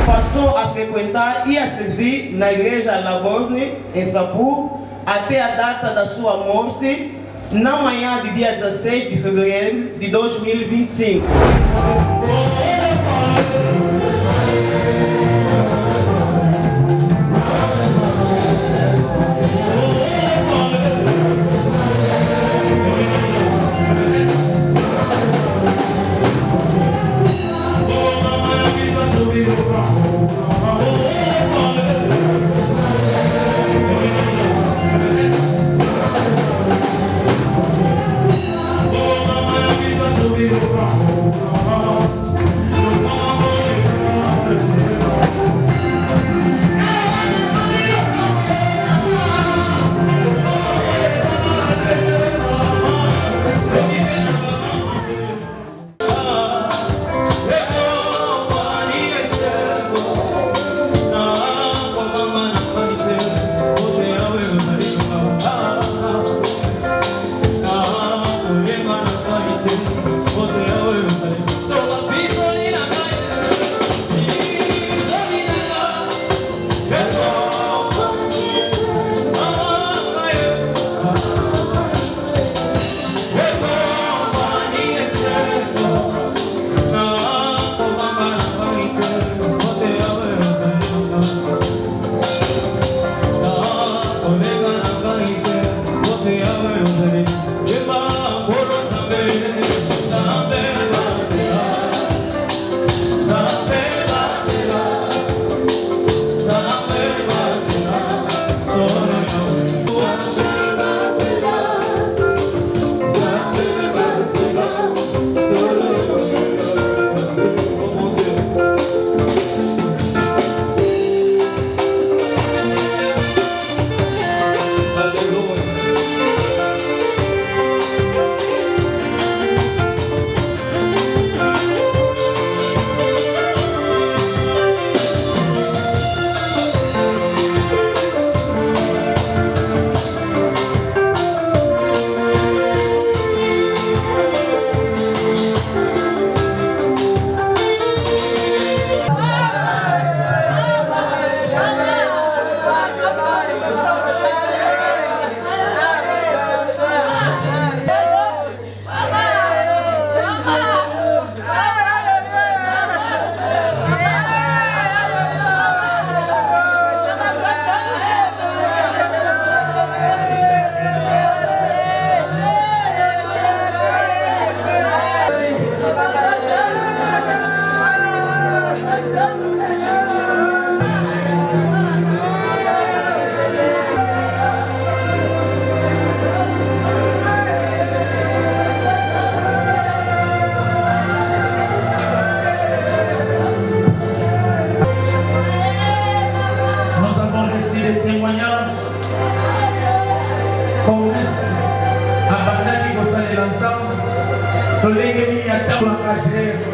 Passou a frequentar e a servir na igreja Laborne, em Sapu, até a data da sua morte, na manhã de dia 16 de fevereiro de 2025.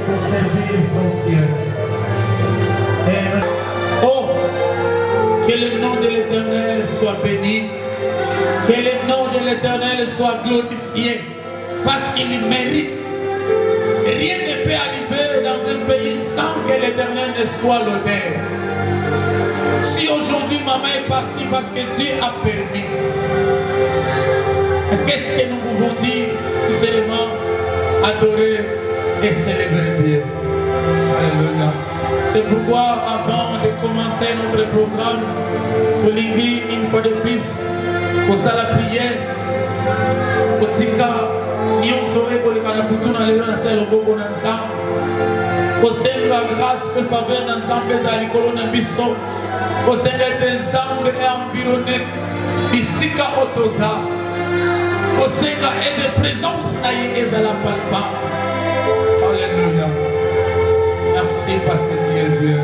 Pour servir son Dieu. Oh, que le nom de l'Éternel soit béni, que le nom de l'Éternel soit glorifié, parce qu'il mérite. Rien ne peut arriver dans un pays sans que l'Éternel ne soit l'auteur. Si aujourd'hui maman est partie parce que Dieu a permis, qu'est-ce que nous pouvons dire? Seulement adorer et célébrer Dieu. Alléluia. C'est pourquoi avant de commencer notre programme, tu l'invites une fois de plus pour ça la prière. Pour tika nyonso ekoleka na butu na lelo na selo boko na nzambe. Kosenga grâce et faveur na nzambe za likolo na biso. Kosenga te nzambe e environné bisika otoza. Kosenga et de présence na ye ezala palpable. Alléluia. Merci parce que tu es Dieu.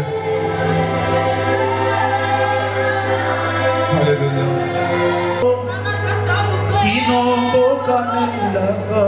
Alléluia. Inombo kanilaka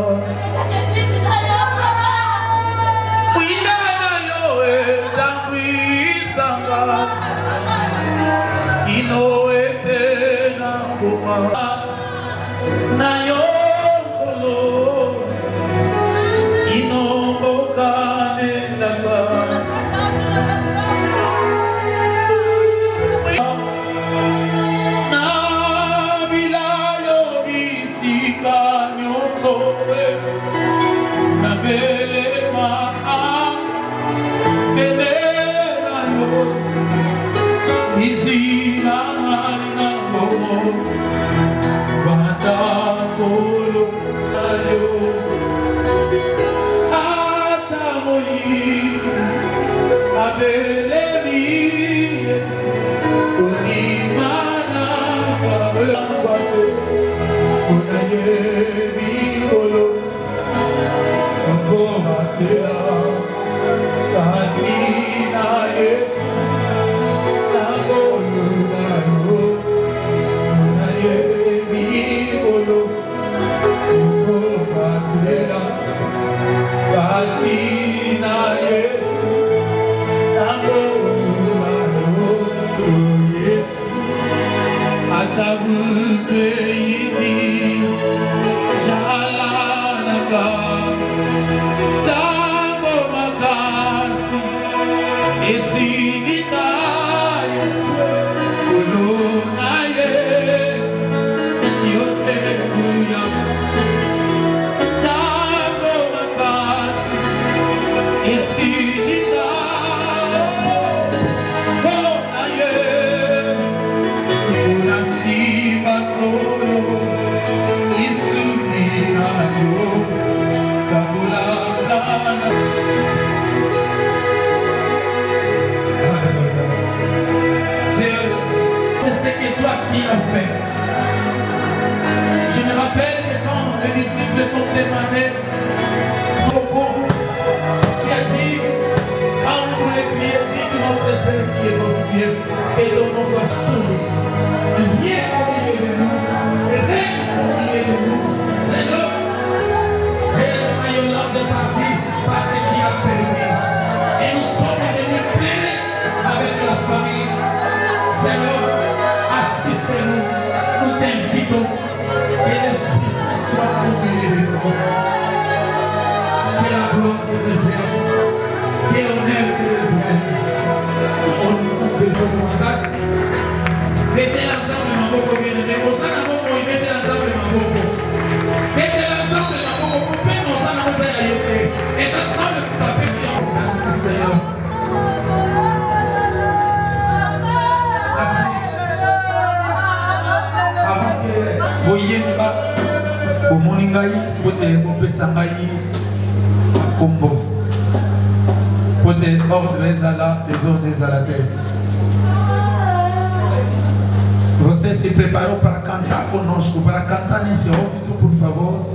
Vocês se preparam para cantar conosco, para cantar nesse óbito, por favor.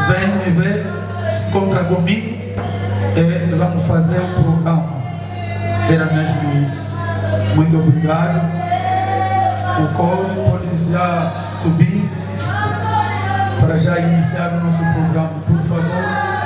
Venham me ver, se encontra comigo e vamos fazer o programa. Era mesmo isso. Muito obrigado. O coro pode já subir para já iniciar o nosso programa, por favor.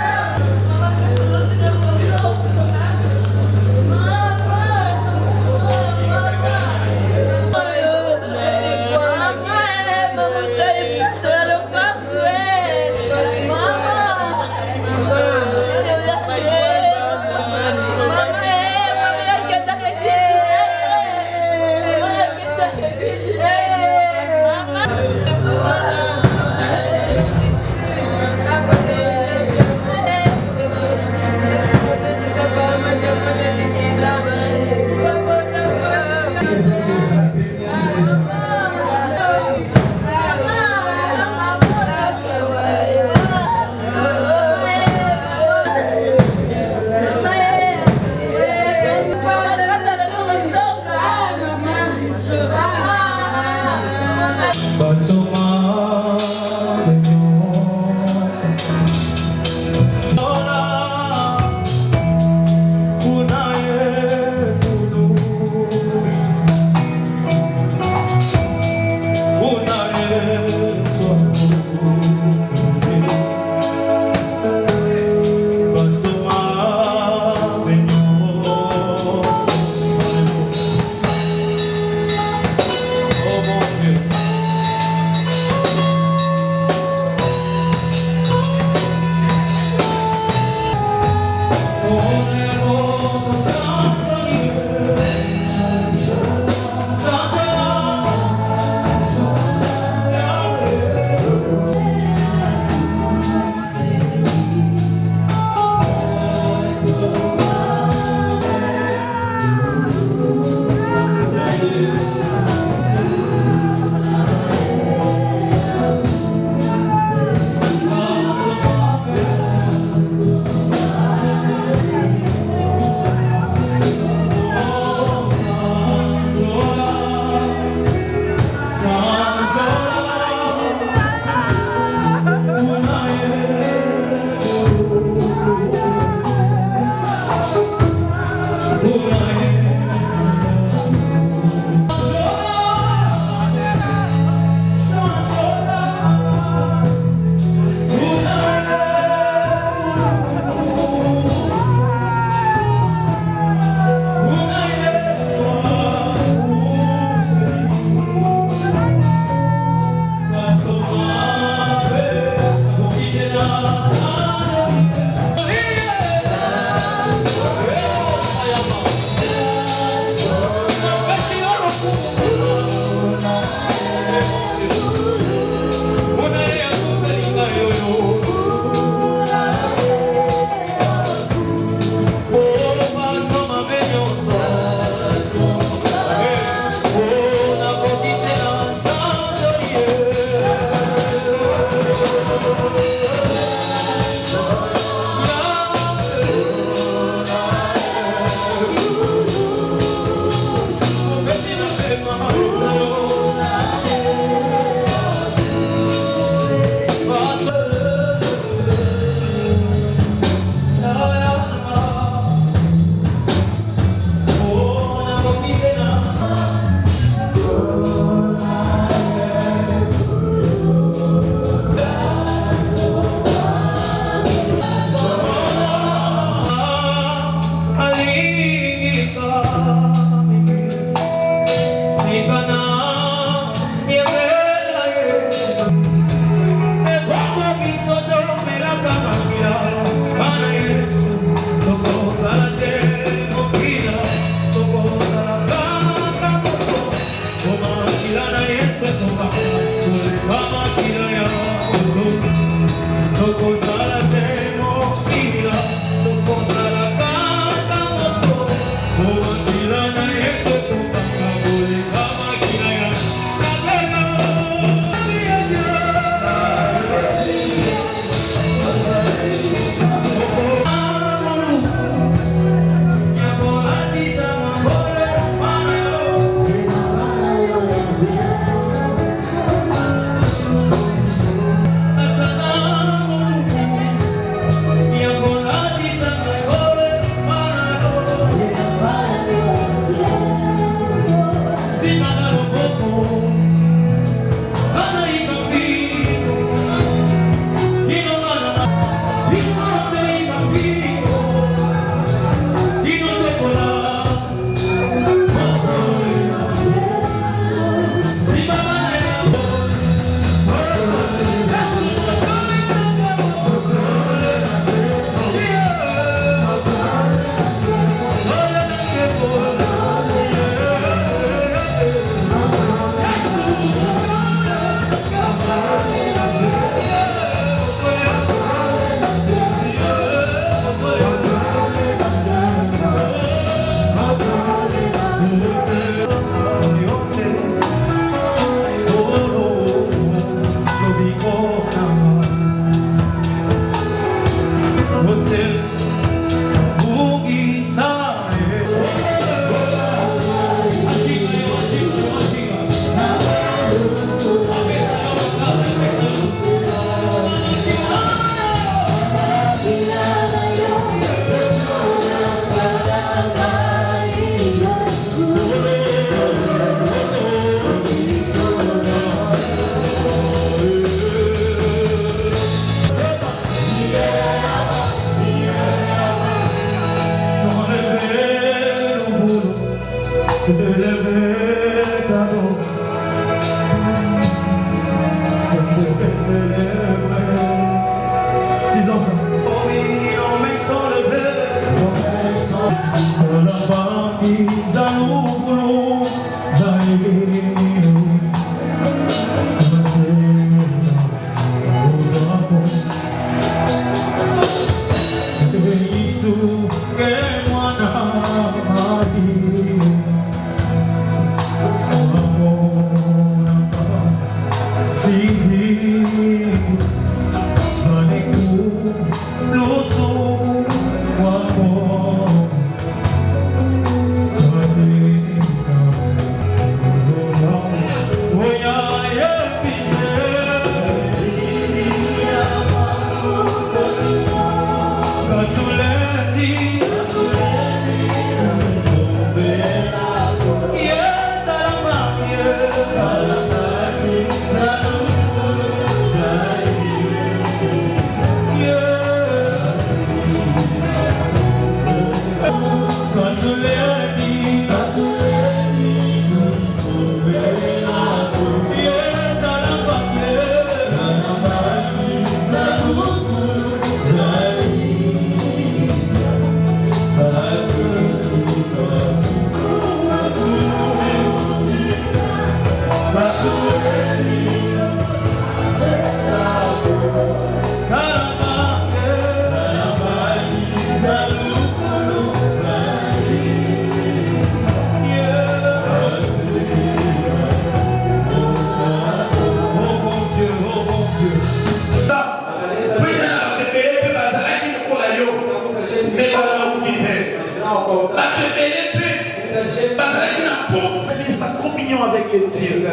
Sa communion avec Dieu.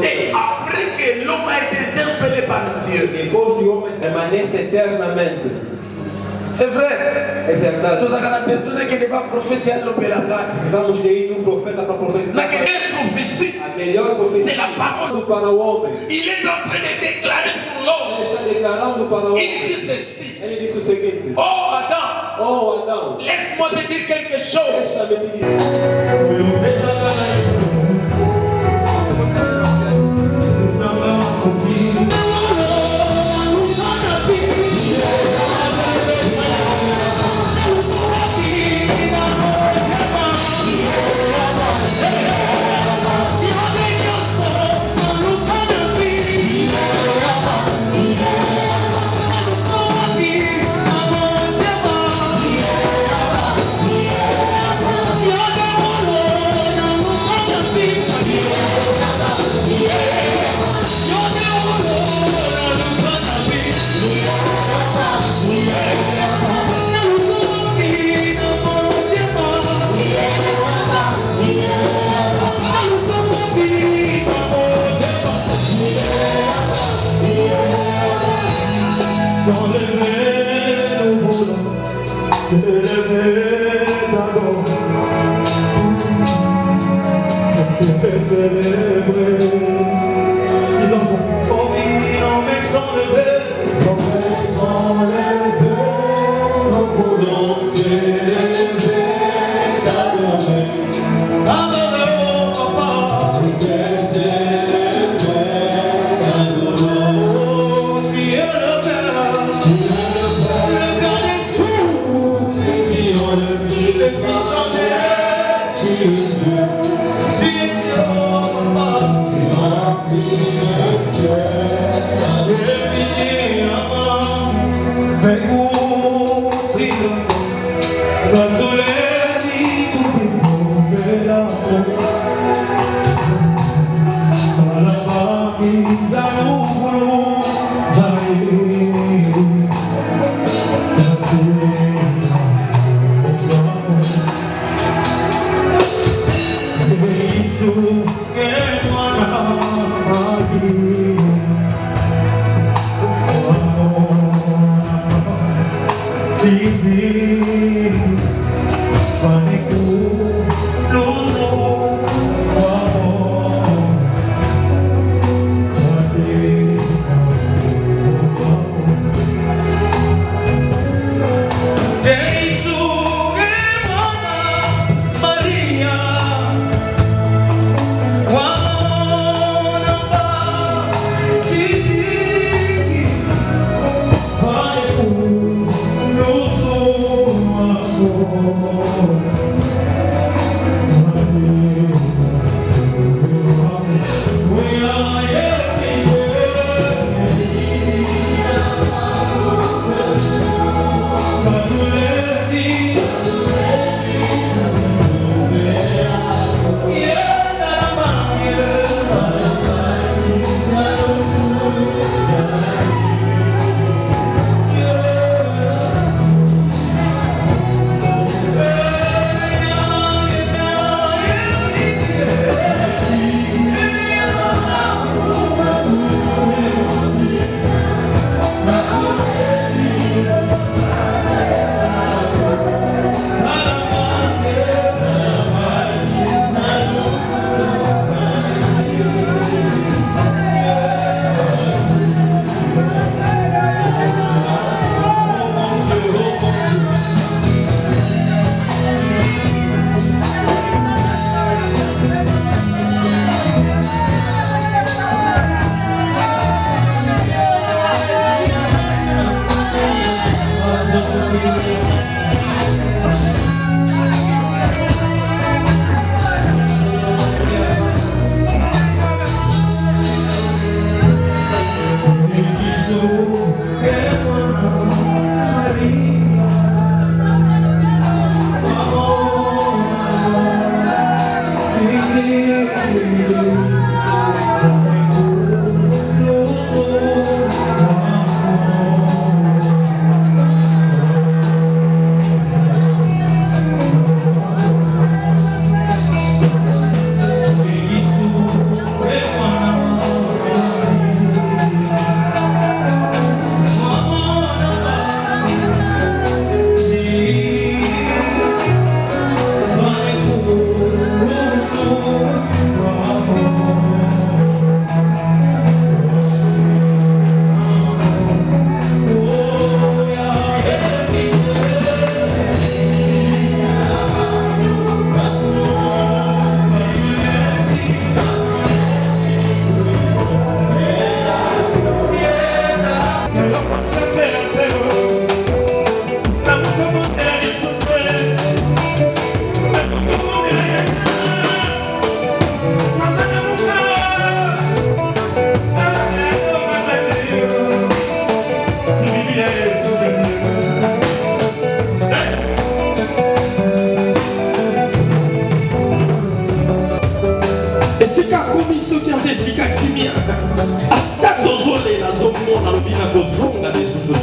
Et après que l'homme a été interpellé par Dieu, c'est vrai. É verdade. Toda aquela pessoa que deva profetizar no Belambá. Precisamos de ir no profeta para profetizar. Naquela profecia, A melhor profecia c'est la parole. para o homem. Il est en train de déclarer pour l'homme. Ele está declarando para o homem. Il dit ceci. Ele disse o seguinte: Oh Adam, Oh Adão, laisse-moi te dire quelque chose. deixa-me te dizer.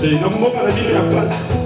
te na mboka na bino ya place.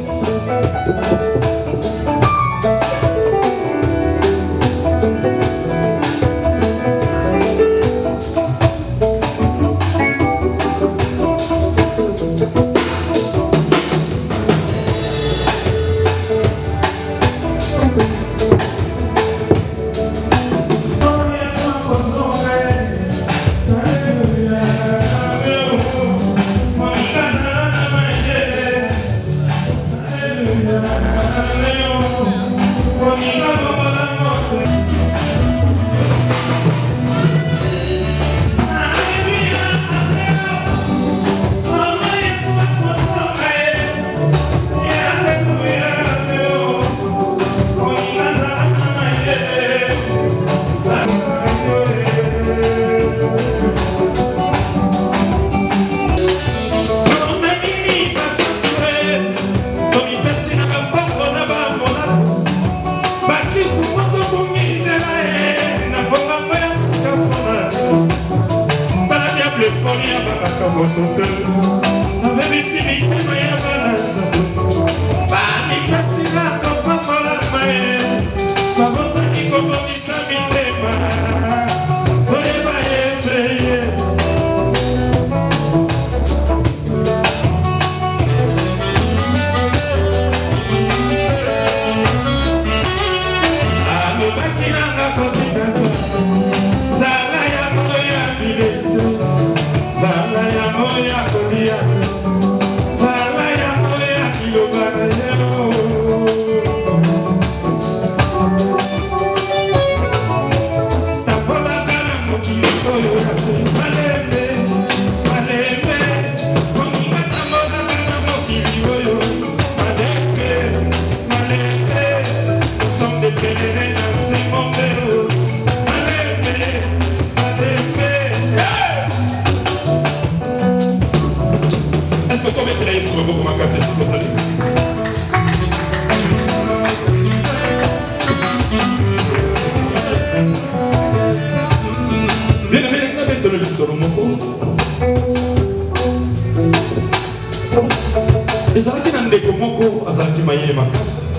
ezalaki na ndeko moko azalaki mayele makasi.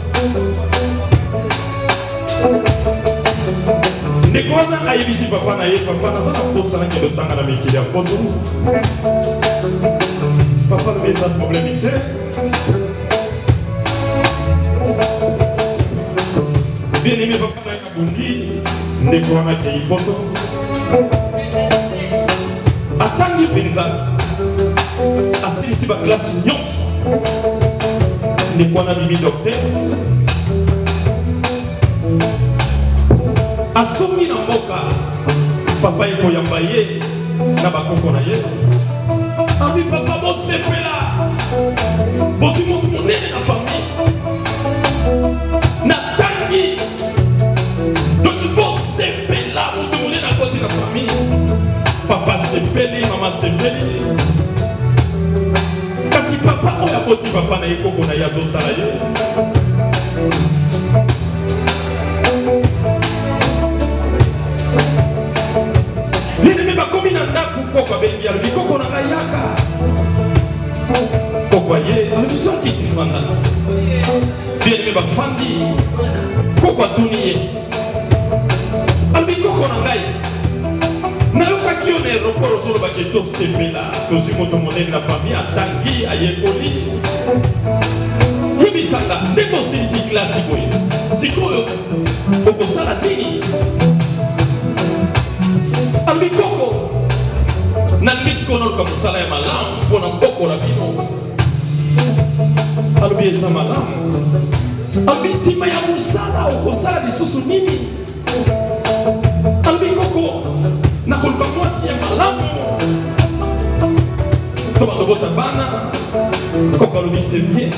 Ndeko wana ayebisi papa na ye, papa naza na posa nakende otanga na mikili ya poto. Papa lobi eza problème te, bien aimé papa na ye abundi. Ndeko wana akei poto atangi mpenza asilisi baklasi nyonso. Ndeko wana bimi docteur asongi na mboka, papa ye koyamba ye na bakoko na ye. Abi papa bosepela, bosi moto monene na famille natangi, donc bosepela moto monene na koti na famille. Papa sepeli, mama sepeli, kasi papa oyo aboti papa na ye koko na ye azotala ye. Bien-aimé bakomi na ndako, koko abengi alobi koko na ngai yaka. Koko ye alobi soki tifanda. Bien-aimé bafandi, koko atuni ye alobi koko na ngai nayokaki yo na aéroport ozolobaki tosepela, tozwi moto monene na famille atangi ayekoli. Yebisanga ndenge osilisi klasi boye, sikoyo okosala nini? Alobi koko nalingi sikoyo naluka mosala ya malamu mpona mbokola bino. Alobi eza malamu. Alobi nsima ya mosala okosala lisusu nini? Alobi koko nakoluka mwasi ya malamu to balobota bana. Koko alobi c'est bien.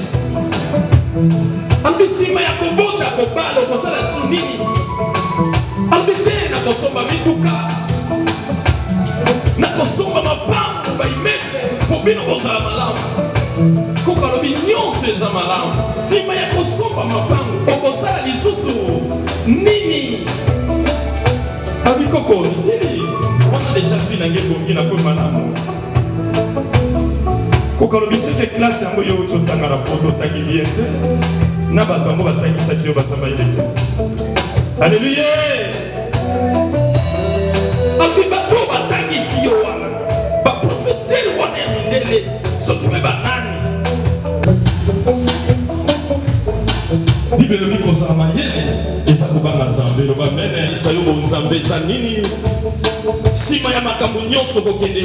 Alobi nsima ya kobota kobala okosala lisusu nini? Alobi te nakosomba mituka, nakosomba mapango baimele po bino bozala malamu. Koko alobi nyonso eza malamu, nsima ya kosomba mapango okosala lisusu nini? Alobi koko misili wana deja fi nange kongi na koyi malamu. Koko okolobisa ke classe yango yo ototanga na poto otangi bien te na bato yango batangisaki yo bazamba ile te. Alléluia. Albi bato batangisi yo wana baprofeseri wana ya mindele soki mpe banani Bible elobi kozala mayele eza kobanga nzambe eloba mene isa yo bonzambe eza nini nsima ya makambo nyonso kokende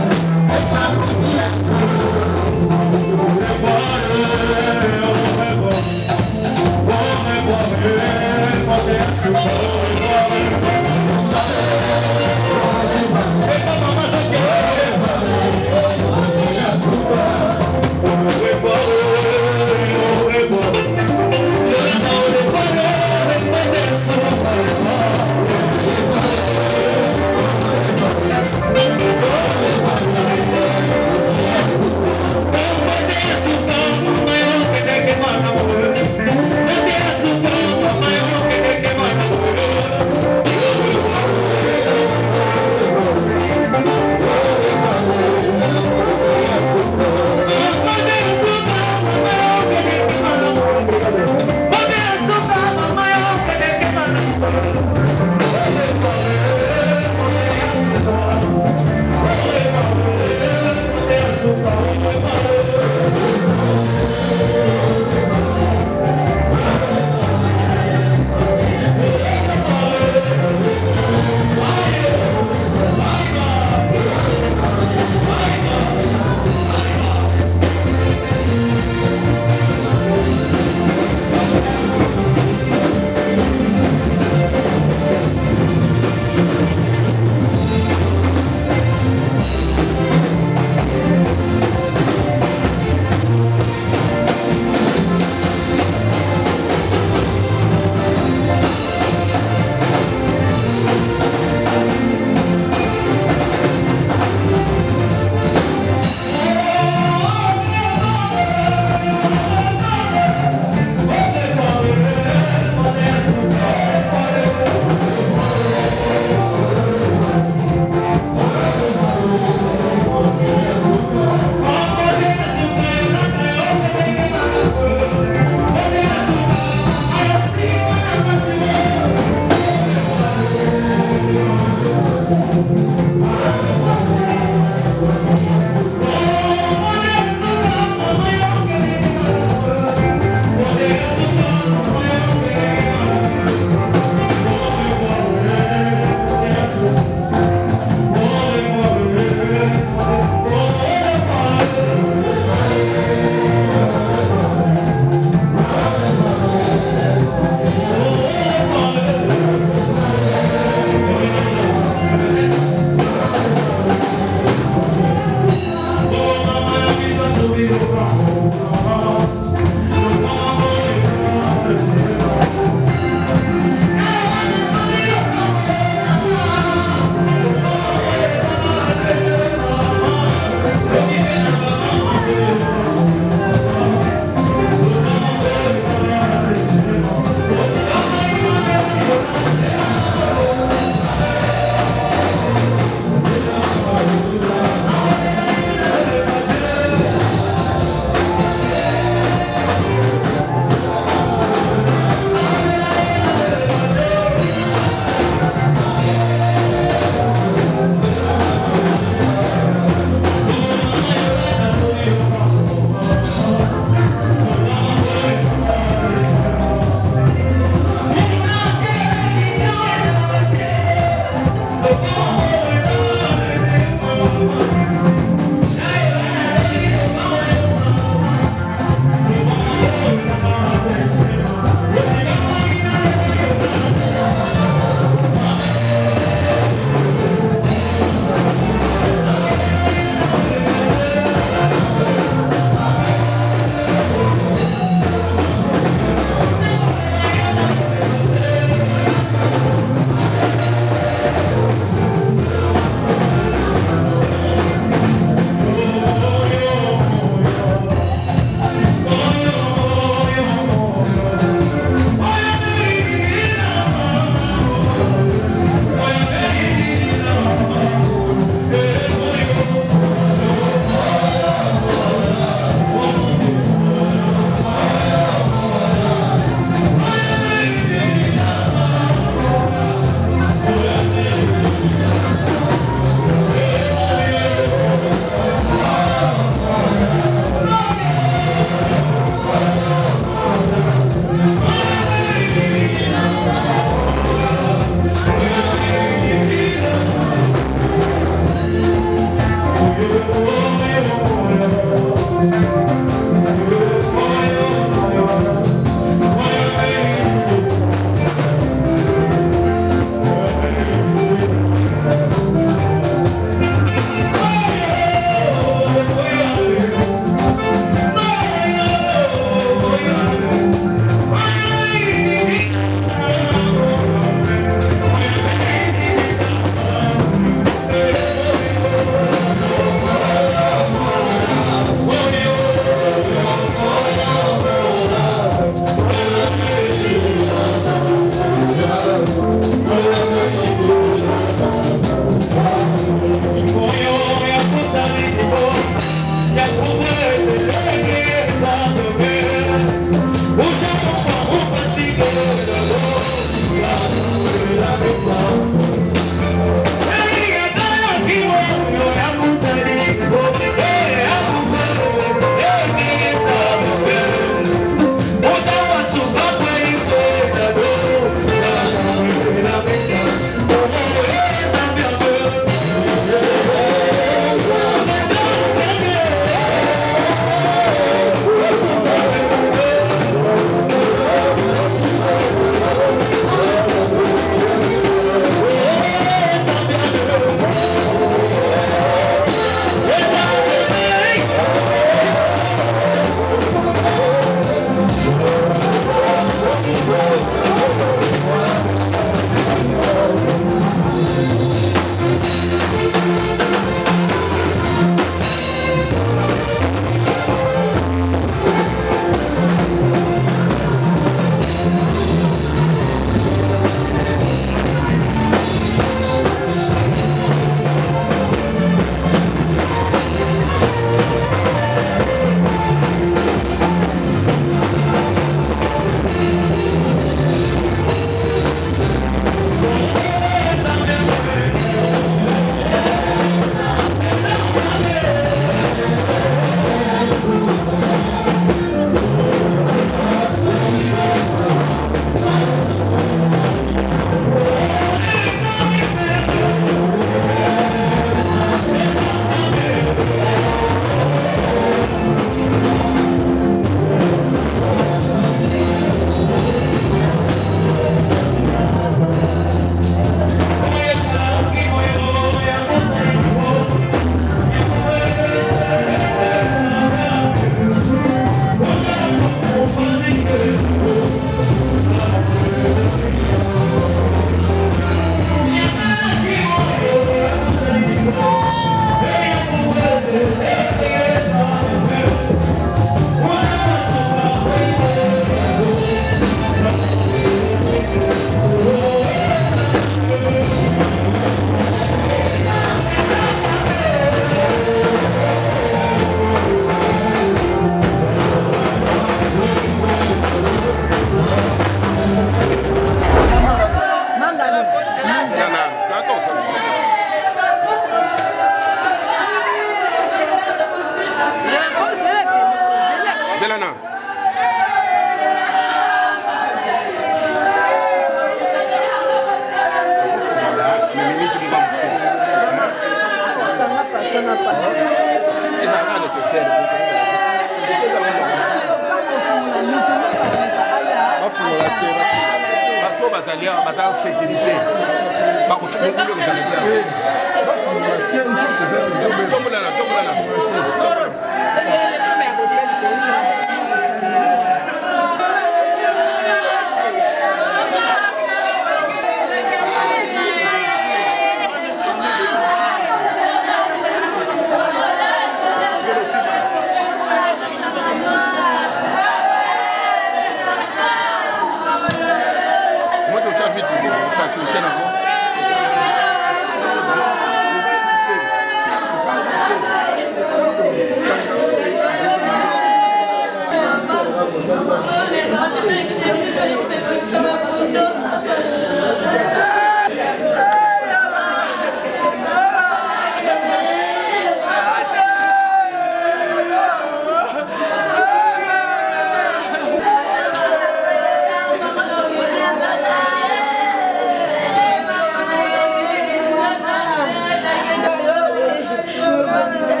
Thank you.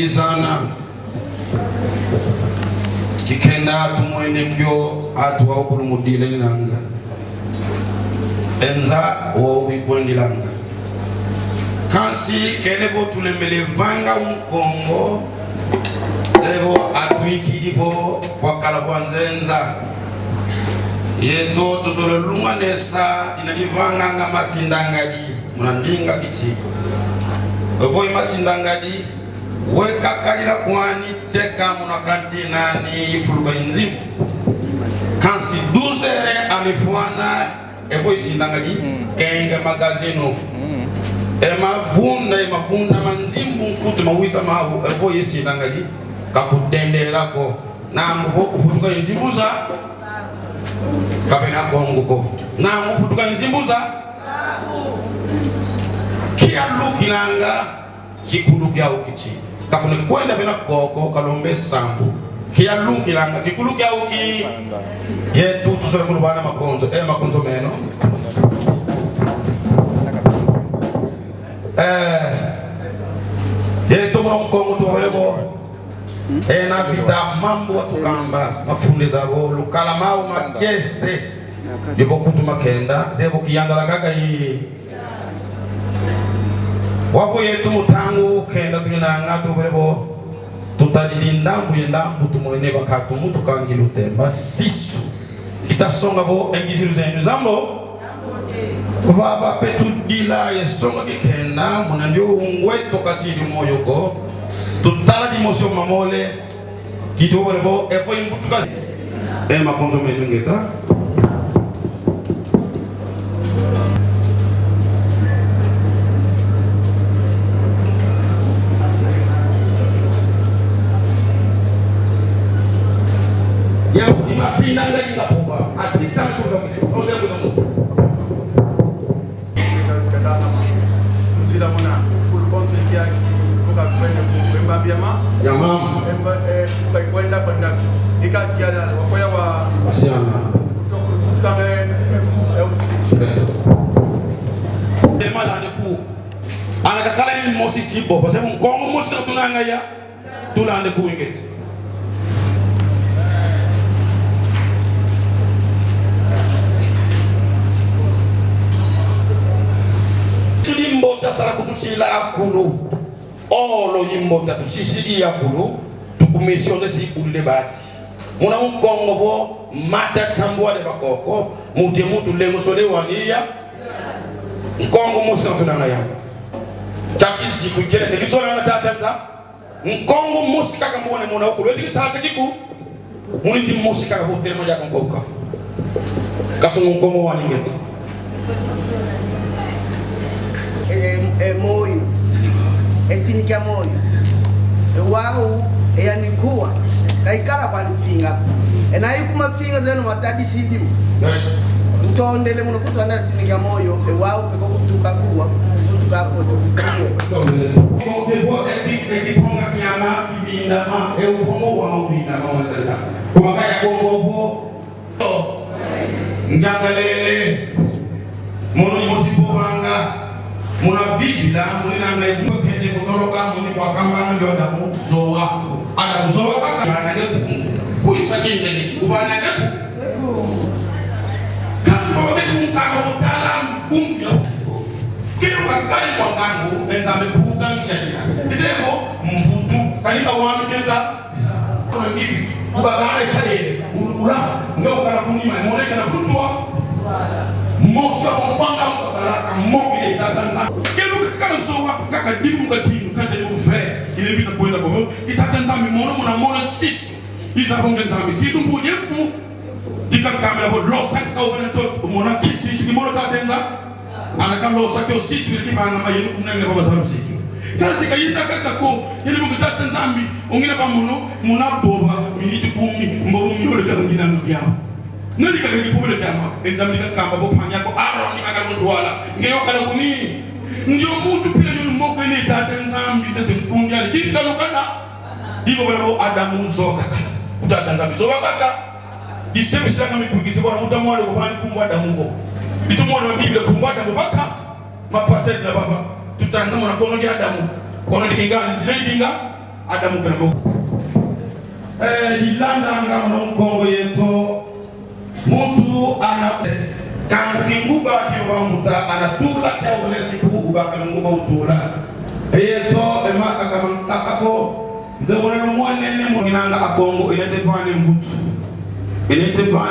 tulizana kikenda tumwenekyo atu wa okulumudile nanga enza wo wikwendilanga kasi kelevo tulemele vanga unkongo zevo atuikilivo kwa kalabwanzenza yeto tuzole lunganesa inalivanga nga masindangadi munandinga kichiko evo masindangadi weka kalila kwani teka munakantinani ifuluba inzimu kansi 12h alifuana evo isindangadi kenga magazino emavunda manzimbu nkutu mawisa mahu evo isindangadi kakudenderako na mvo ufutuka inzimbuza kapena konguko na ufutuka inzimbuza kia lukinanga kikulu kya ukichi kafune kwenda pena koko kalombe sambu kia lukilanga kikulu kya uki yetu tusole kulubana makonzo makonzo meno yetu mkongo tuwelebo na vita mambo watukamba mafunde zabo lukala mau makese yevo kutu makenda zevo kiyangala kaka hii wako yetu mutangu kenda tuninanga tubelebo tutadilinda mbuyendambu tumwene bakatu mutu kangilu temba sisu kitasonga bo engizilu zenu zambo baba petu dila yesonga kikenda munandio ungweto kasiri moyo ko tutala di motion mamole kito bolebo efo imfutuka makonzo menungeta ya imasinanga ingapoba atisa kutoka mfukoni mwangu Tira mona full contre kia kuka kwenda kwenda biama ya mama kuka kwenda ikakiala wakoya wa asiana kutangale demala ndeku anakakala ni mosisi bo parce que kongo mosisi tunanga ya tulande kuingeti tulimbota sala kutusila akulu olo yimbota tusisili akulu tukumissione si ulle bati muna unkongo bo mata tambwa de bakoko muti mutu lengo sole wania nkongo musika tunanga ya takisi kujele kisola na tata nkongo musika kamone muna ukulu eti sasa kiku muniti musika hotel moja kongoka kaso nkongo waningeti moyo etinika moyo wao yanikuwa kaikala kwa mfinga enaikuma mfinga zeno matadi sidimu utondele muno kutwanda etinika moyo wao peko kutuka kuwa futuka kwa tufukie Kongo ekiponga nyama ibinda ma kongo wa ubinda ma wazalika kumaka ya kongo vo ngangalele mono ni mosipo banga muna vibila munina ngai kende kudoloka muni kwa kamba ndio damu zoa ana zoa kaka ana ndeku kuisa kinde ubana ndeku kasoma besu kama utalam umbyo kile wakali kwa kangu enza mekuga ngiyadika izeko mfutu kanika wanu keza kama hivi ubagana isaye ulula ngao kala kunima moneka na kutwa mosa mpanga mkakalaka mobile itatanza kelu kakansowa kakadimu katinu kase ufe ile bita kwenda kwa itatanza mimono mona mona sisu isa kongenza misisu mpunyefu dikakamela ho losa ka ubana to mona kisi shikimono tatenza anaka losa ke sisu ile kibanga mayenu kunenge baba sabu sisu kasi kayita kakako ile mungitatanza mbi ongina ba muno muna boba miniti 10 mboru myole kakangina ngiyao nani kakani kubele kamba examine kamba bo panya ko aroni kaka ndwala ngeyo kala kuni ndio mtu pia yule moko ile tata nzambi tese mkunja kikalo kana dibo bala bo adamu zoka utata nzambi zoka kaka disemi sanga mikugize bwana mutamwale kubani kumbwa adamu ngo bitumwale wa biblia kumbwa adamu baka mapasel na baba tutanga mwana kono ya adamu kono dikingana ndinga adamu kana mo ilanda anga mkongo yeto mtu ana kan kinguba kiwa muta anatula kwa wale siku ubaka nguba utula yeto emaka kama kakako nzabona mwanene mwananga akongo inete bane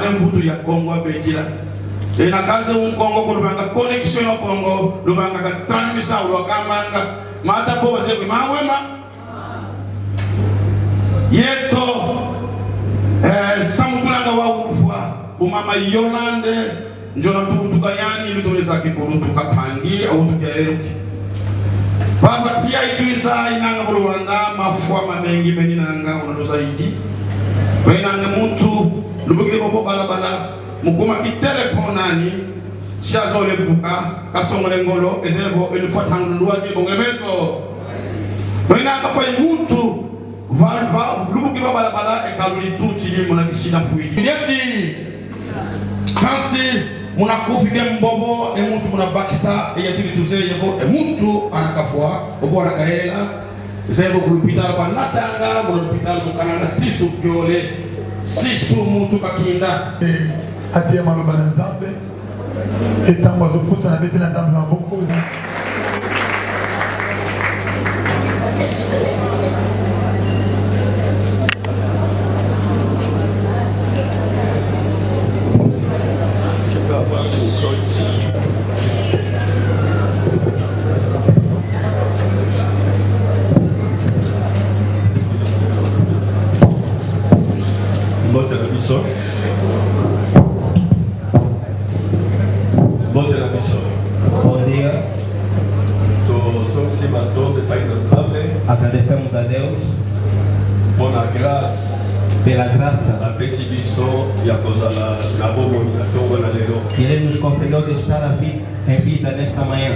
mvutu ya Kongo abejila ina kaze Kongo kulubanga connection ya Kongo lubanga ka transmission lwakamanga mata bo zewe mawema yeto samutulanga wa ufwa umama Yolande njona tukayani lutoneza kikuru tukatangi au tukaeruki baba tia ituisa inanga bulwanda mafwa mamengi meninanga unadoza iki wenanga muntu lubukile bobo balabala mukuma ki telefonani shazo le buka kasongole ngolo ezebo une fois tangulwa ki bongemeso wenanga kwa muntu valba lubukile balabala e kaluli tuti mona kishina fuidi yesi kasi muna kufike mbobo e muntu muna bakisa e yatuli tuze yebo e muntu anakafwa obo anakaela zebo kulupitala kwa natanga kulupitala mukananga sisu kyole sisu muntu kakinda atia maloba na Nzambe etango azopusa na bete na Nzambe na boko Agradecemos a Deus pela graça, a perseguição e a coisa na boa na lero. que Ele nos concedeu de estar em vida nesta manhã.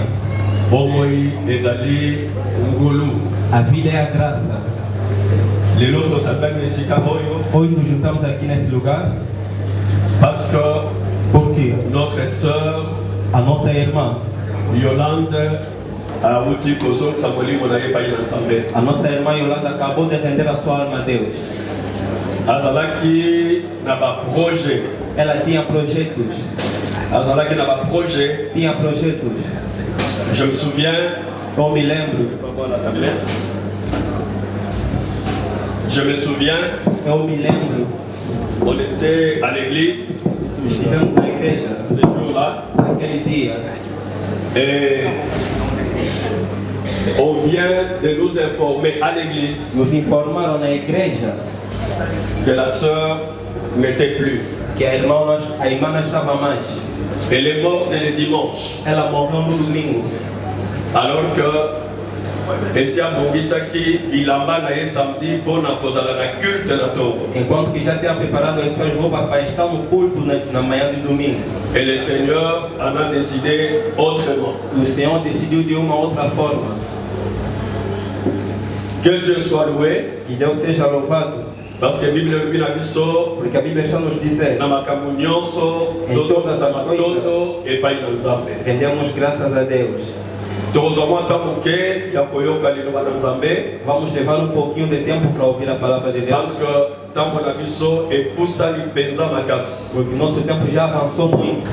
Bomoi ezali ngolu. A vida é a graça. Lelo to sabani sikamoyo. Hoje nos juntamos aqui nesse lugar Parce porque notre sœur a nossa irmã, Yolande a uti kozok samoli monaye pa ensemble. a nossa irmã Yolanda acabou de render a sua alma a Deus. Azalaki na ba projet. Ela tinha projetos. Azalaki na ba projet. Tinha projetos. Je me souviens. Eu me lembro. Je me souviens. Eu me lembro. On était à l'église. Estivemos na igreja. Ce jour-là. Naquele dia. Et on vient de nous informer à l'église. Nos informaram na igreja que la sœur n'était plus. que a irmã não estava mais. Elle est morte le dimanche. Ela morreu no domingo. Alors que esse abongisaki bilamba na ye samedi pour na kozala na culte na tongo. Enquanto que já tinha preparado as suas roupas para estar no culto na manhã de domingo. Et le Seigneur en a décidé autrement. O Senhor decidiu de uma outra forma. Que Dieu soit loué. Que Deus seja louvado. Parce que a Bíblia porque a Bíblia está nos dizendo em todas as coisas rendemos graças a Deus. Vamos levar um pouquinho de tempo para ouvir a palavra de Deus. Porque nosso tempo já avançou muito.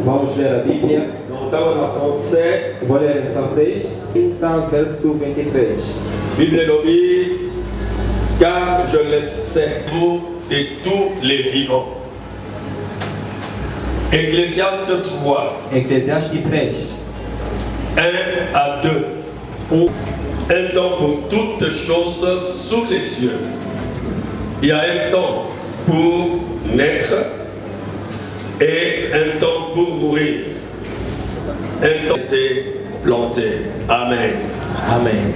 Vamos ler a Bíblia. Vou ler em francês. Então, verso 23. Bible dit, car je le sais vous de tous les vivants. Ecclésiaste 3. Eclesiastes 3. 1 à 2. Un temps pour toutes choses sous les cieux. Il y a un temps pour naître et un temps pour mourir. Un temps été planté. Amen. Amen.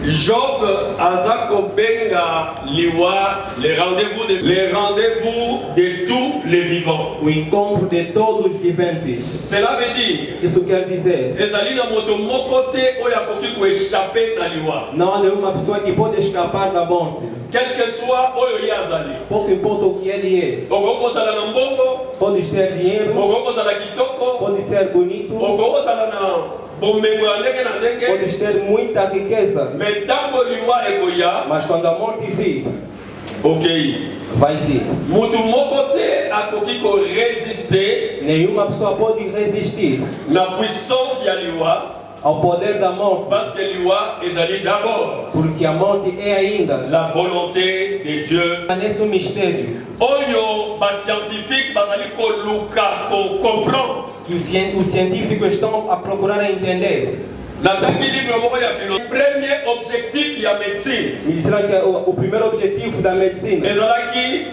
Job Azako Benga Liwa, les rendez-vous de tous les vivants. O encontro de todos os viventes. Cela veut dire. Isso quer dizer. Não há nenhuma pessoa que pode escapar da morte. quel que soit oyo yazali. Pouco importa o que ele é. Okokozala na mbongo, Pode ter dinheiro, okokozala kitoko, pode ser bonito, okokozala na bomengo ya ndenge na ndenge. pode ter muita riqueza. Mais ntango liwa ekoya, Mas quando a morte vir, okei. vai ir. Mutu moko te akoki koresiste Nenhuma pessoa pode resistir na puissance ya liwa, ao poder da morte, parce que liwa ezali d'abord porque a morte é ainda la volonté de Dieu. nesse mistério Oyo ba scientifique bazali koluka ko comprendre. que os científicos estão a procurar entender. Natangi livre moko ya philo. Premier objectif ya médecine Me disseram que o primeiro objetivo da medicina ezalaki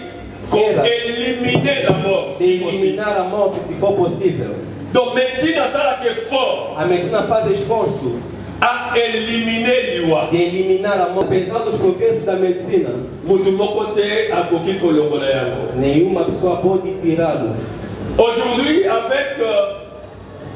ko éliminer la mort é si possible. eliminar a morte se for possível. Donc médecine asalaki effort A medicina faz esforço a éliminer liwa. de eliminar a morte. Apesar dos progressos da medicina, Mutu moko te akoki kolongola yango. nenhuma pessoa pode tirá-lo. Aujourd'hui, avec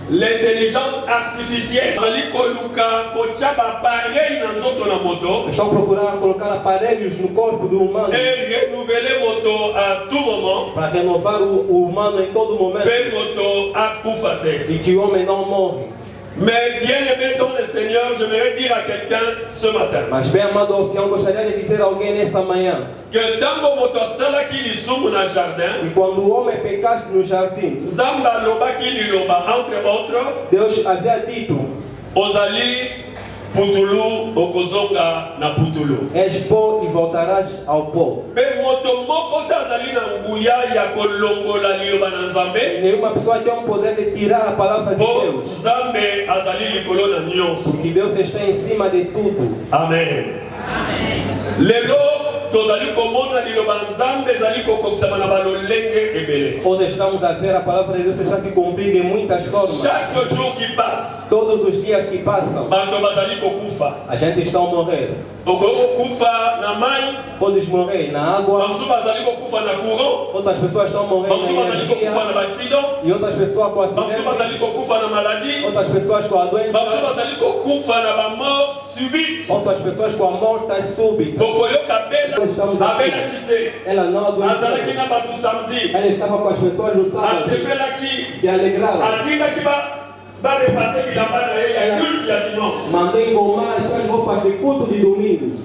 l'intelligence artificielle, bazali koluka kotia ba appareil na nzoto na moto Estão procurando colocar aparelhos no corpo do humano et renouveler moto à tout moment. para renovar o humano em todo momento Pe moto akufa te. e que o homem não morre. Mais bien aimé dans le Seigneur, j'aimerais dire à quelqu'un ce matin Mas bem amado ao Senhor, gostaria de dizer a alguém nessa manhã que ntango moto asalaki lisumu na jardin, que quando o homem pecaste no jardim, Nzambe alobaki liloba entre autres, Deus havia dito: ozali putulu okozonga na putulu. és pó e voltarás ao pó. Pe moto moko te azali na nguya ya kolongola liloba na E Nzambe, nenhuma pessoa tem o poder de tirar a palavra de po Deus, Nzambe azali likolo na nyonso. porque Deus está em cima de tudo. Amen. Lelo tozali komona liloba na Nzambe ezali kokokisama na balolenge ebele. Hoje estamos a ver a palavra de Deus está se cumprindo em muitas formas. Chaque jour qui passe, Todos os dias que passam, bato bazali kokufa. a gente está a morrer. Okokufa na mai, Podes morrer na água, bamusu bazali kokufa na courant, outras pessoas estão morrendo bamusu na bazali kokufa energia, na baaccident, e outras pessoas com bamusu acidente, bazali kokufa na maladie, outras pessoas com a bamusu doença, bazali kokufa na bamort subite. outras pessoas com a morte súbita. Okoyoka bela abelaki te, Ela não azalaki adoeceu. na bato samedi, Ela estava com as pessoas no sábado, asepelaki, se alegrava. atindaki barepase bilamba na ye ya culte ya dimanche. Mandei engomar as suas roupas de culto de domingo.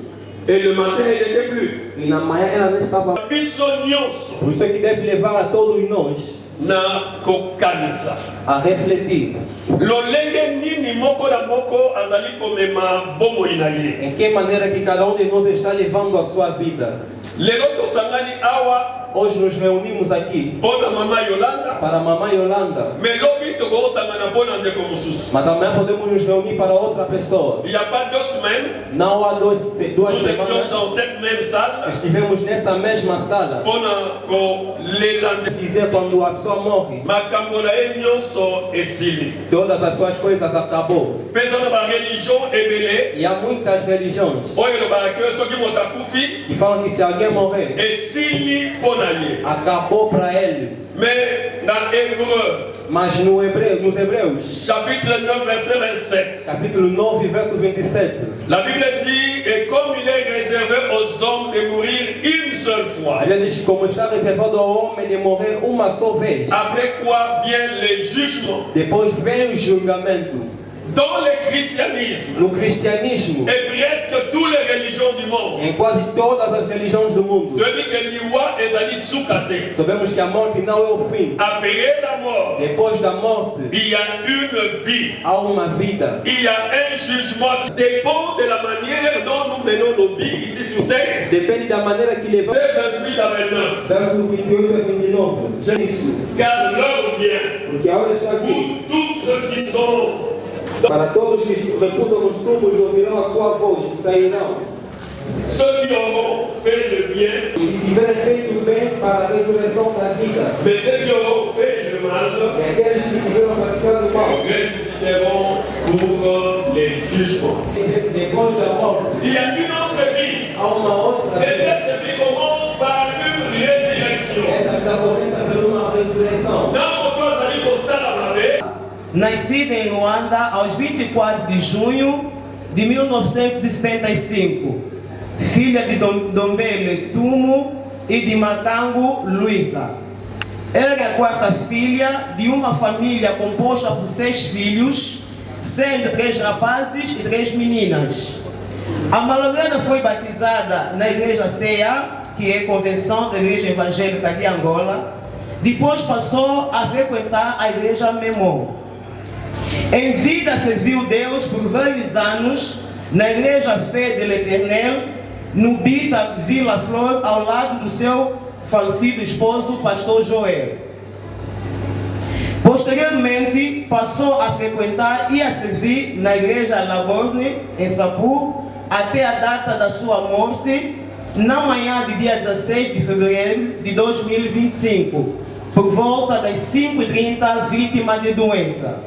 Et le matin, il n'était plus. E na manhã ela não estava. Biso nyonso Por isso é que deve levar a todos nós na kokanisa. a refletir Lolenge nini moko na moko azali komema bomoi na ye. em que maneira que cada um de nós está levando a sua vida. Lelo tosangani awa Hoje nos reunimos aqui mpona mama Yolanda, para a mamãe Yolanda, mais lobi tokosangana mpona ndeko mosusu. mas amanhã podemos nos reunir para outra pessoa. Il n'y a pas 2 semaines, Não há duas nous étions semanas dans cette même salle estivemos nessa mesma sala. mpona kolelanda Dizer quando a pessoa morre, makambo na ye nyonso esili. todas as suas coisas acabou. Peza na bareligion ebele E há muitas religiões oyo elobaka ke soki moto akufi que falam que se alguém morrer, esili mpona ye. acabou para ele. Mais dans Hébreu, Mas no nos Hebreus, chapitre 9, verset 27, capítulo 9, verso 27, la Bible dit, et comme il est réservé aux hommes de mourir une seule fois, a Bíblia diz que como está reservado ao homem de morrer uma só vez, après quoi vient le jugement. depois vem o julgamento. Dans le christianisme No cristianismo, et presque toutes les religions du monde, em quase todas as religiões do mundo, je dis que l'iwa ezali sukate. sabemos que a morte não é o fim. Après la mort, Depois da morte, il y a une vie. há uma vida. Il y a un jugement qui dépend de la manière dont nous menons nos vies ici sur terre. Depende da maneira que levamos. Verset 28 à 29. Verso 28 a 29. Isso. Car l'heure vient Porque a hora está aqui. où tous ceux qui sont Para todos que recusam os túmulos ouvirão a sua voz e sairão. ceux qui auront fait le bien, E tiverem feito o bem para a ressurreição da vida. mais ceux qui auront fait le mal E aqueles que tiveram praticado o mal. ressusciteront pour les jugements. Depois da morte, Il y a une autre vie. há uma outra Et vida. cette vie commence par une résurrection. Essa vida começa por uma ressurreição. Não moto azali kosala mabe, Nascida em Luanda aos 24 de junho de 1975. filha de Dombele Tumo e de Matango Luísa. Ela é a quarta filha de uma família composta por 6 filhos, sendo 3 rapazes e 3 meninas. A Malograna foi batizada na Igreja CEA, que é a Convenção da Igreja Evangélica de Angola. Depois passou a frequentar a Igreja Memon. Em vida serviu Deus por vários anos na Igreja Fé de l'Éternel, no Bita Vila Flor, ao lado do seu falecido esposo, pastor Joel. Posteriormente, passou a frequentar e a servir na Igreja Laborne, em Sapu, até a data da sua morte, na manhã de dia 16 de fevereiro de 2025, por volta das 5h30, vítima de doença.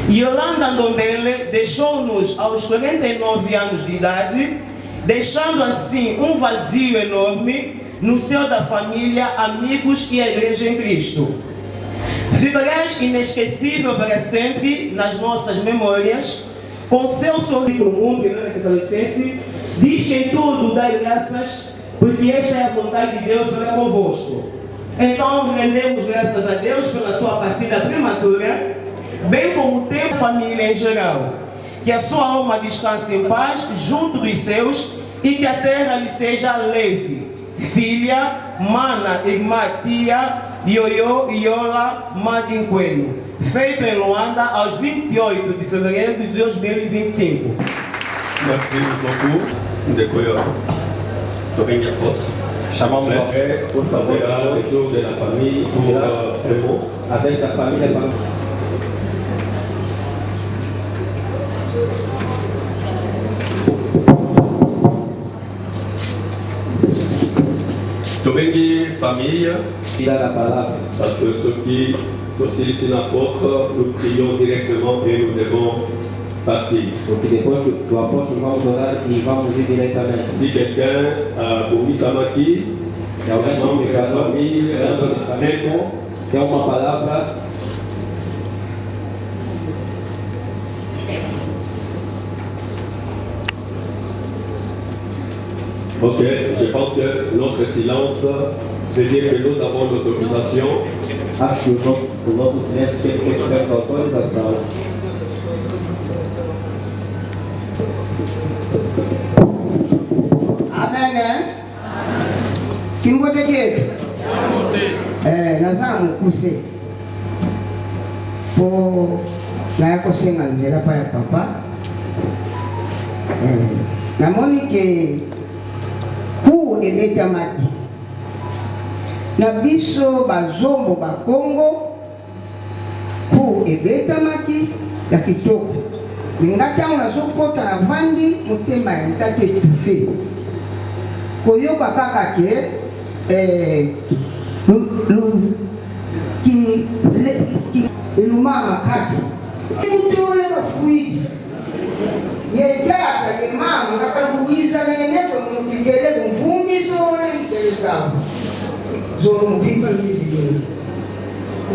Yolanda Ndombele deixou-nos aos 49 anos de idade, deixando assim um vazio enorme no seio da família, amigos e a Igreja em Cristo. Ficarás inesquecível para sempre nas nossas memórias, com seu sorriso no mundo, diz que em tudo dai graças, porque esta é a vontade de Deus para convosco. Então rendemos graças a Deus pela sua partida prematura, bem como o tempo família em geral. Que a sua alma descanse em paz junto dos seus e que a terra lhe seja leve. Filha, mana, irmã, tia, Ioiô, Iola, Madinqueno. Feito em Luanda aos 28 de fevereiro de 2025. Merci beaucoup. Decoyo. Torinha Potre. Chamamos pour fazer a retour de la famille pour Raymond. avec la famille. Tobengi famille, Il a la parole. parce que ceux qui aussi ici n'apportent, nous prions directement et nous devons partir. Porque depois do apóstolo vamos orar e vamos ir diretamente. Si quelqu'un a commis Samaki, Se alguém membre de la não famille, Raymond, tem uma palavra, ok, je pense que notre silence veut dire que nous avons l'autorisation acho que o nosso silêncio tem que ser com autorização. Amen. Kimbote chetu nazama mukuse po nayakosenga nzela pa ya papa namoni ke ku emetamaki na biso bazombo bakongo ku ebetamaki ya kitoko minga ntango nazokota na vandi motema ezaki etufe koyoka kaka ke eluma makati kutole bafuidi yekaka yemama kakakuiza meneko mukigele kumvumbi sole mkelezao zolo mupimba ngizigeni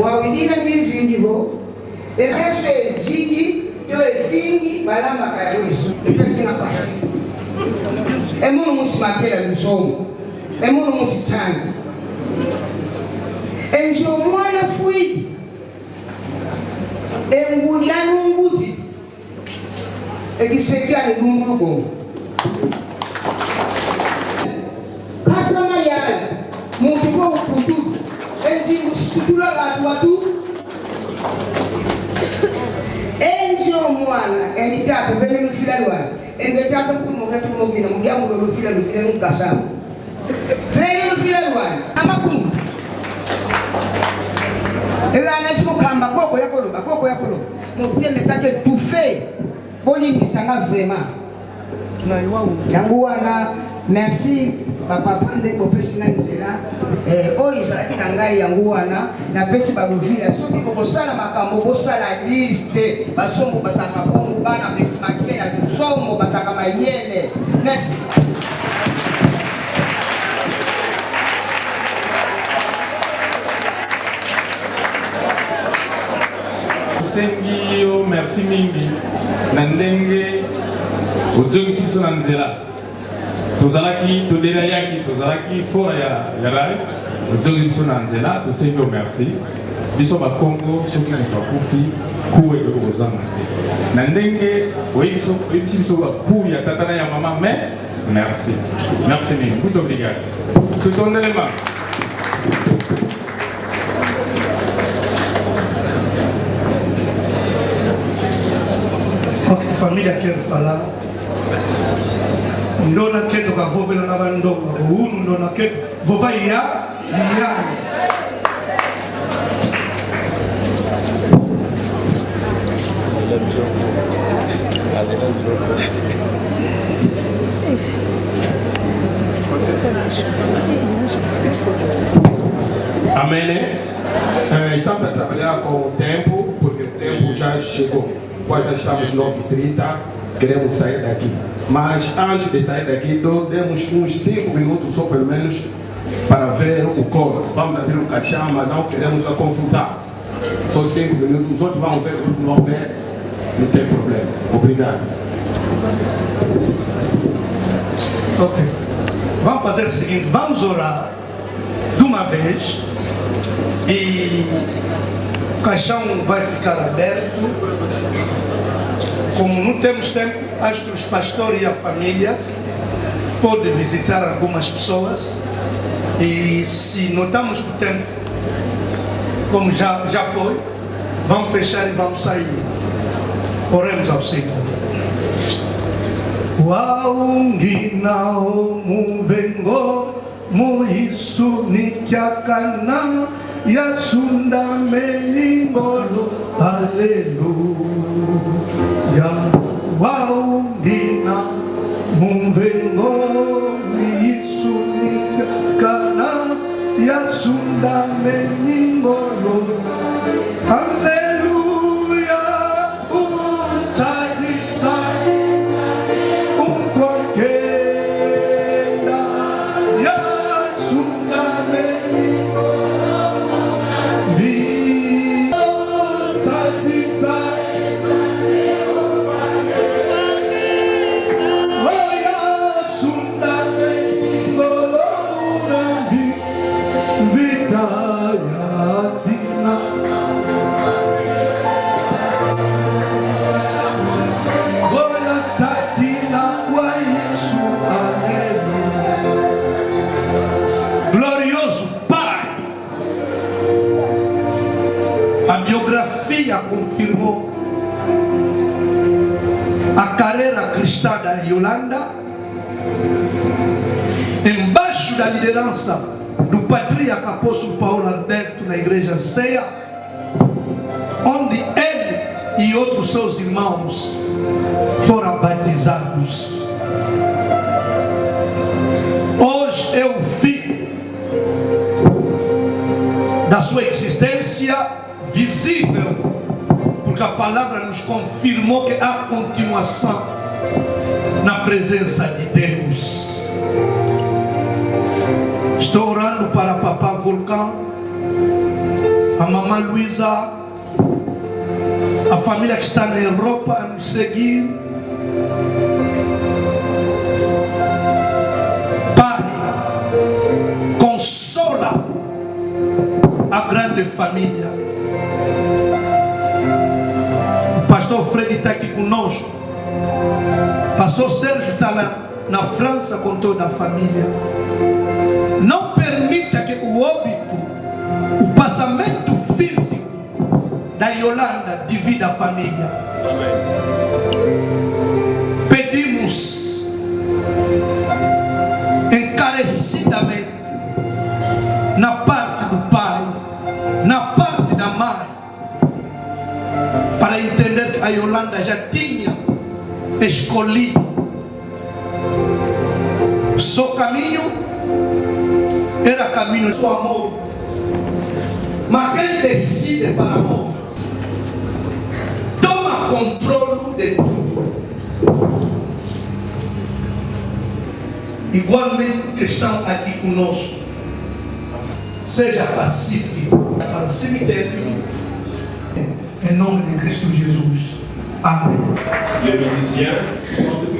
wawidina ngizindibo epeso ezigi yo efingi balamba kayayoisu epesinga pasi emunu musimakela lusomo emunu musitanga enjo mwana fuidi engulana umbuti ekisekyani dumbulugongo kasama yala muntu ko ukututu enjingu situtula bantu watu enjo mwana emitape bene lufila lwana engetape kumugatu mugina mulyango lufila nkasama bene lufila lwana amakumu elana sikukamba koko yakolo mutemesake tufe bolimbisanga vraiment yango wana merci papa pande bopesina nzela oyo ezalaki na ngai yango wana napesi baluvila soki bokosala makambo bosala liste basombo bazalaka bongo bana pesi makela sombo bazalaka mayele merci. Sengi yo merci mingi na ndenge ozongisi biso na nzela tozalaki todelayaki tozalaki fora ya rai ozongi biso na nzela tosengi yo merci biso bakongo soki moto akufi ku ekoki kozanga te na ndenge oyebisi biso baku ya tata na ya mama mais merci mingi muito obrigado tutondelema. Família quer falar, ndona keto kavove na bandonga, unu ndona keto vova ya. Amém. Estamos a trabalhar com o tempo, porque o tempo já chegou. Quase já estamos 9h30, queremos sair daqui. Mas antes de sair daqui, demos uns 5 minutos, só pelo menos, para ver o coro. Vamos abrir um caixão, mas não queremos a confusão. Só 5 minutos, os outros vão ver, os outros vão ver, não tem problema. Obrigado. Ok. Vamos fazer o seguinte, vamos orar de uma vez e o caixão vai ficar aberto. Como não temos tempo, acho que os pastores e as famílias podem visitar algumas pessoas e se notamos que o tempo, como já foi, vamos fechar e vamos sair. Oremos ao Senhor. Waungina omuvengo muisu nikyakana yasunda melingolo aleluya waungina muvengo muisu nikyakana yasunda melingolo aleluya utadisa confirmou a carreira cristã da Yolanda embaixo da liderança do patriarca apóstolo Paulo Alberto na igreja Ceia, onde ele e outros seus irmãos foram batizados. Hoje é o fim da sua existência visível, porque a palavra nos confirmou que há continuação na presença de Deus. Estou orando para Papá Vulcão, a Mamãe Luísa, a família que está na Europa a nos seguir. Pai, consola a grande família. Pastor Fred está aqui conosco. Pastor Sérgio está lá na França com toda a família. Não permita que o óbito, o passamento físico da Yolanda divida a família. Amém. Pedimos encarecidamente na parte do pai, na parte da mãe, para entender que a Yolanda já tinha escolhido o seu caminho, era caminho de sua morte. Mas quem decide para a morte toma controle de tudo. Igualmente que estão aqui conosco, seja pacífico para o cemitério. Em nome de Cristo Jesus. Amém. Les musiciens,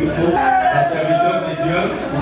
pour la serviteur de Dieu.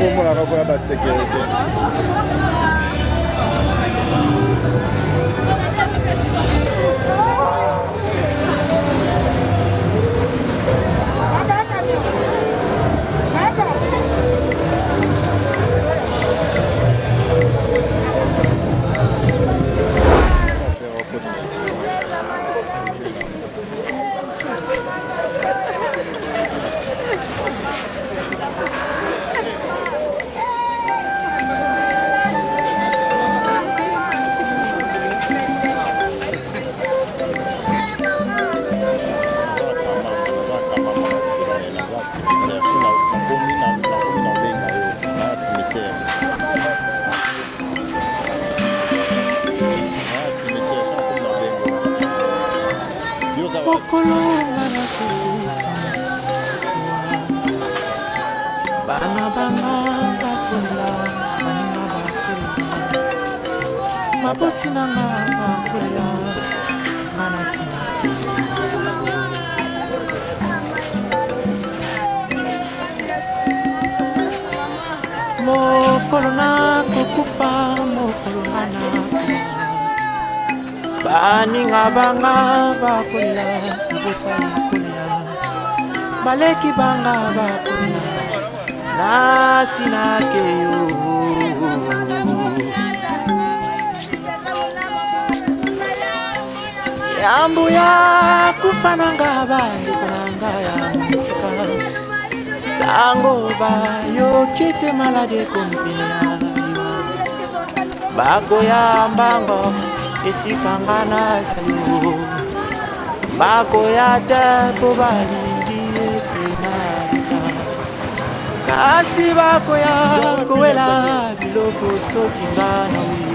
komona kakoya basécurité. Bana banga bakula, bana bakula, maboti nanga bakula, mana sina. Mokolo na kukufa, mokolo na baninga banga bakula, bota bakula, baleki banga bakula. Nasina keyo yambu ya kufananga bandi kunanga ya musika tango ba yo kite malade kompina bako ya mbango esikangana sayo bako ya tepo bali kasi bako ya kowela biloko soki ngana we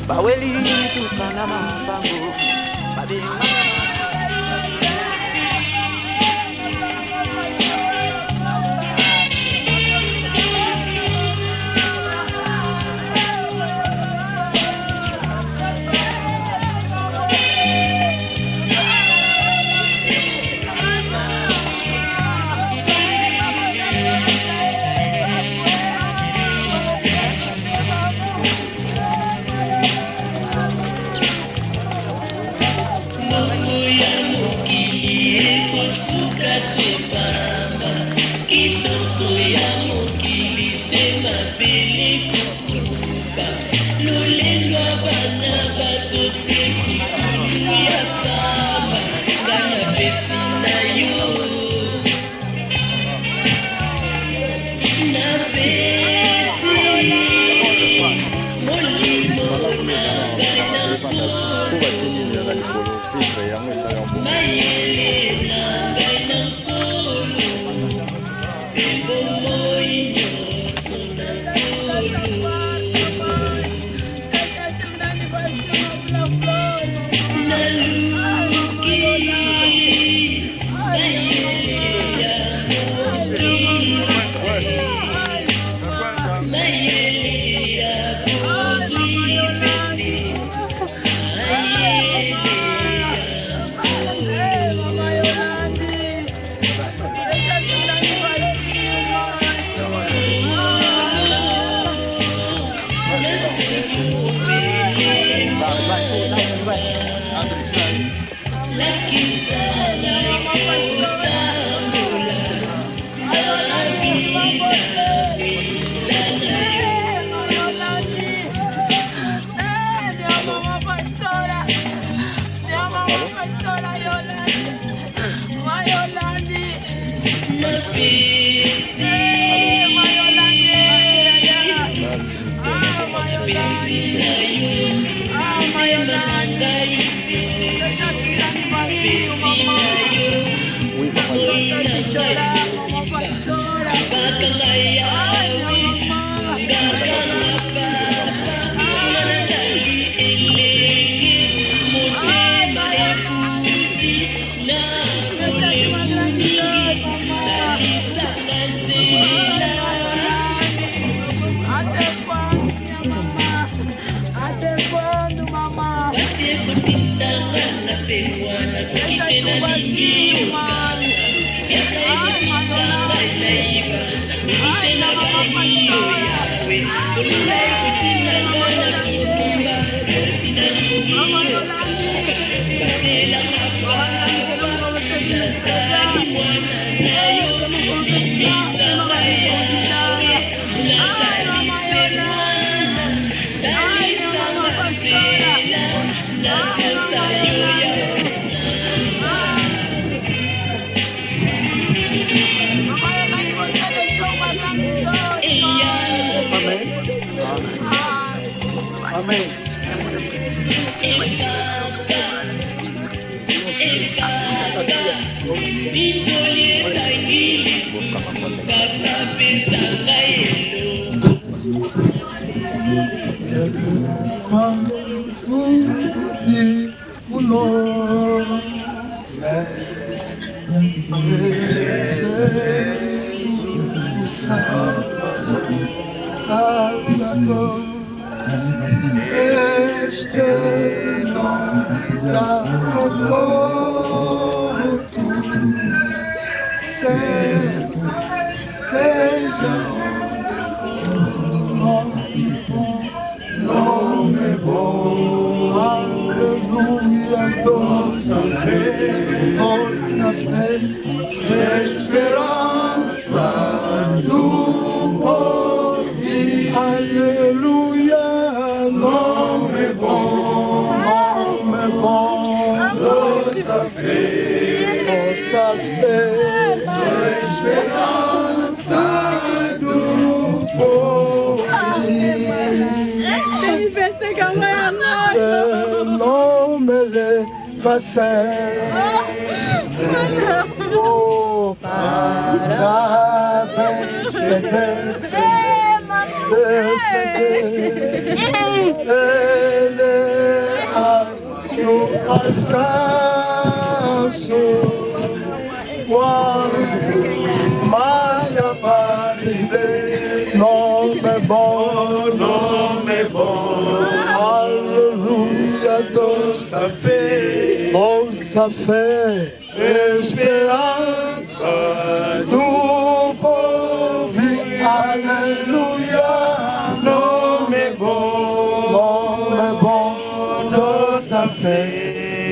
baweli tufana mabango babenga Ai, Amém. Salvador, este nome dá conforto, seja nome bom, aleluia, nossa fé, esperança do povo, aleluia, nome bom, nossa fé, esperança do povo. Nome leva sempre o parabéns ele alcanço quando mais aparecer. Nome bom, aleluia, nossa fé, esperança do povo, aleluia, nome bom, nossa fé,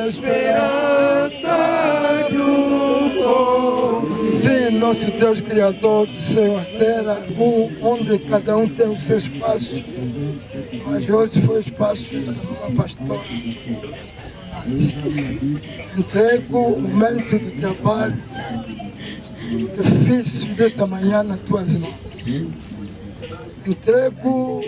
esperança do povo. Sim, nosso Deus Criador do céu e terra, onde cada um tem o seu espaço, mas hoje foi o espaço da minha pastora. Entrego o momento de trabalho difícil desta manhã nas tuas mãos. Entrego